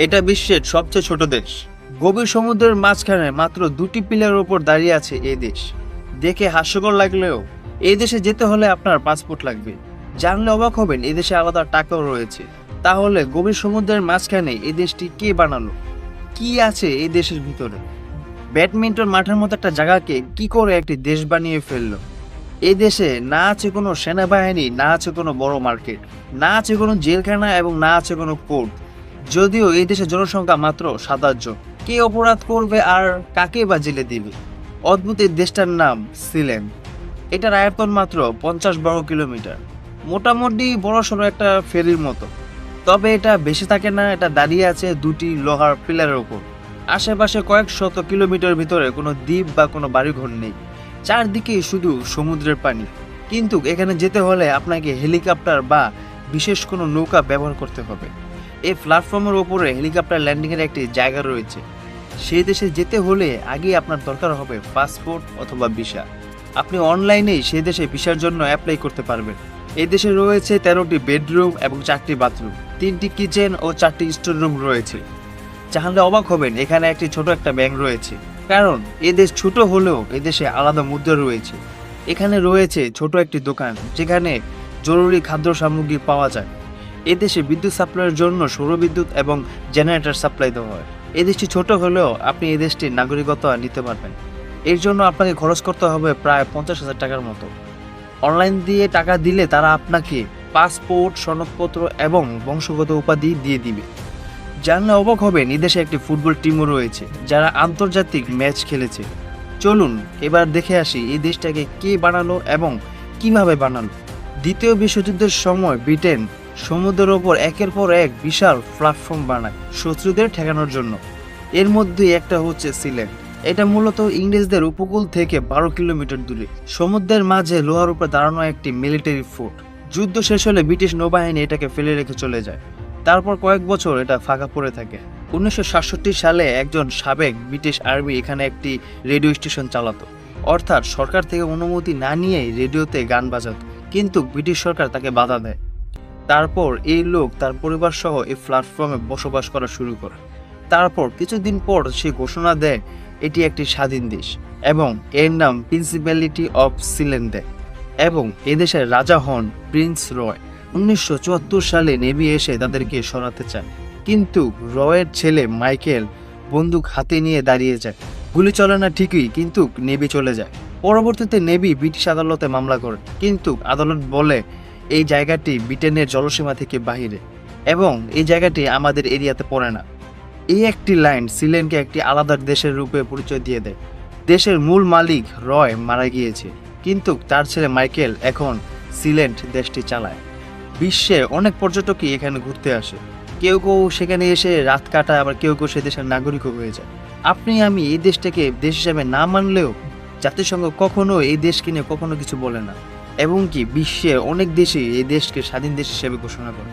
এটা বিশ্বের সবচেয়ে ছোট দেশ। গভীর সমুদ্রের মাঝখানে মাত্র দুটি পিলারের উপর দাঁড়িয়ে আছে এই দেশ। দেখে হাস্যকর লাগলেও এই দেশে যেতে হলে আপনার পাসপোর্ট লাগবে। জানলে অবাক হবেন এই দেশে আলাদা টাকাও রয়েছে। তাহলে গভীর সমুদ্রের মাঝখানে এই দেশটি কে বানালো? কি আছে এই দেশের ভিতরে? ব্যাডমিন্টন মাঠের মতো একটা জায়গাকে কি করে একটি দেশ বানিয়ে ফেললো? এই দেশে না আছে কোনো সেনাবাহিনী, না আছে কোনো বড় মার্কেট, না আছে কোনো জেলখানা এবং না আছে কোনো কোর্ট। যদিও এই দেশের জনসংখ্যা মাত্র ৭ জন। কে অপরাধ করবে আর কাকে বা জেলে দিবে? অদ্ভুত এই দেশটার নাম সিলেট। এটার আয়তন মাত্র ৫০ বর্গ কিলোমিটার, মোটামুটি বড়সড় একটা ফেরির মতো। তবে এটা বেশি থাকে না, এটা দাঁড়িয়ে আছে দুটি লোহার পিলারের উপর। আশেপাশে কয়েক শত কিলোমিটার ভিতরে কোনো দ্বীপ বা কোনো বাড়িঘর নেই, চারদিকে শুধু সমুদ্রের পানি। কিন্তু এখানে যেতে হলে আপনাকে হেলিকপ্টার বা বিশেষ কোনো নৌকা ব্যবহার করতে হবে। এই প্ল্যাটফর্মের ওপরে হেলিকপ্টার ল্যান্ডিংয়ের একটি জায়গা রয়েছে। সেই দেশে যেতে হলে আগে আপনার দরকার হবে পাসপোর্ট অথবা ভিসা। আপনি অনলাইনেই সেই দেশে ভিসার জন্য অ্যাপ্লাই করতে পারবেন। এই দেশে রয়েছে ১৩টি বেডরুম এবং ৪টি বাথরুম, ৩টি কিচেন ও ৪টি স্টোর রুম রয়েছে। জানলে অবাক হবেন এখানে একটি ছোট একটা ব্যাংক রয়েছে, কারণ এ দেশ ছোট হলেও এদেশে আলাদা মুদ্রা রয়েছে। এখানে রয়েছে ছোট একটি দোকান যেখানে জরুরি খাদ্য সামগ্রী পাওয়া যায়। এদেশে বিদ্যুৎ সাপ্লাইয়ের জন্য সৌরবিদ্যুৎ এবং জেনারেটর সাপ্লাই দেওয়া হয়। এই দেশটি ছোট হলেও আপনি এই দেশটির নাগরিকত্ব নিতে পারবেন। এর জন্য আপনাকে খরচ করতে হবে প্রায় ৫০,০০০ টাকার মতো। অনলাইন দিয়ে টাকা দিলে তারা আপনাকে পাসপোর্ট, সনদপত্র এবং বংশগত উপাধি দিয়ে দিবে। জানলে অবাক হবেন এই দেশে একটি ফুটবল টিমও রয়েছে যারা আন্তর্জাতিক ম্যাচ খেলেছে। চলুন এবার দেখে আসি এই দেশটাকে কে বানালো এবং কিভাবে বানালো। দ্বিতীয় বিশ্বযুদ্ধের সময় ব্রিটেন সমুদ্রের ওপর একের পর এক বিশাল প্ল্যাটফর্ম বানায় শত্রুদের ঠেকানোর জন্য। এর মধ্যে একটা হচ্ছে সিলেট। এটা মূলত ইংরেজদের উপকূল থেকে ১২ কিলোমিটার দূরে সমুদ্রের মাঝে লোহার উপর দাঁড়ানো একটি মিলিটারি ফোর্ট। যুদ্ধ শেষ হলে ব্রিটিশ নৌবাহিনী এটাকে ফেলে রেখে চলে যায়। তারপর কয়েক বছর এটা ফাঁকা পড়ে থাকে। ১৯৬৭ সালে একজন সাবেক ব্রিটিশ আর্মি এখানে একটি রেডিও স্টেশন চালাতো, অর্থাৎ সরকার থেকে অনুমতি না নিয়েই রেডিওতে গান বাজাতো। কিন্তু ব্রিটিশ সরকার তাকে বাধা দেয়। তারপর এই লোক তার পরিবার সহ এই প্ল্যাটফর্মে বসবাস করা শুরু করে। তারপর কিছুদিন পর সে ঘোষণা দেয় এটি একটি স্বাধীন দেশ এবং এর নাম প্রিন্সিপ্যালিটি অফ সিলেট দেয় এবং এদেশের রাজা হন প্রিন্স রয়। ১৯৭৪ সালে নেভি এসে তাদেরকে সরাতে চায়, কিন্তু রয়ের ছেলে মাইকেল বন্দুক হাতে নিয়ে দাঁড়িয়ে যায়। গুলি চলে না ঠিকই, কিন্তু নেভি চলে যায়। পরবর্তীতে নেভি ব্রিটিশ আদালতে মামলা করে, কিন্তু আদালত বলে এই জায়গাটি ব্রিটেনের জলসীমা থেকে বাহিরে এবং এই জায়গাটি আমাদের এরিয়াতে পড়ে না। এই একটি লাইন সিলেটকে একটি আলাদা দেশের রূপে পরিচয় দিয়ে দেয়। দেশের মূল মালিক রয় মারা গিয়েছে, কিন্তু তার ছেলে মাইকেল এখন সিলেট দেশটি চালায়। বিশ্বের অনেক পর্যটকই এখানে ঘুরতে আসে। কেউ কেউ সেখানে এসে রাত কাটায়, আবার কেউ কেউ সে দেশের নাগরিকও হয়ে যায়। আপনি আমি এই দেশটাকে দেশ হিসাবে না মানলেও জাতিসংঘ কখনো এই দেশকে নিয়ে কখনো কিছু বলে না, এবং কি বিশ্বের অনেক দেশই এই দেশকে স্বাধীন দেশ হিসেবে ঘোষণা করে।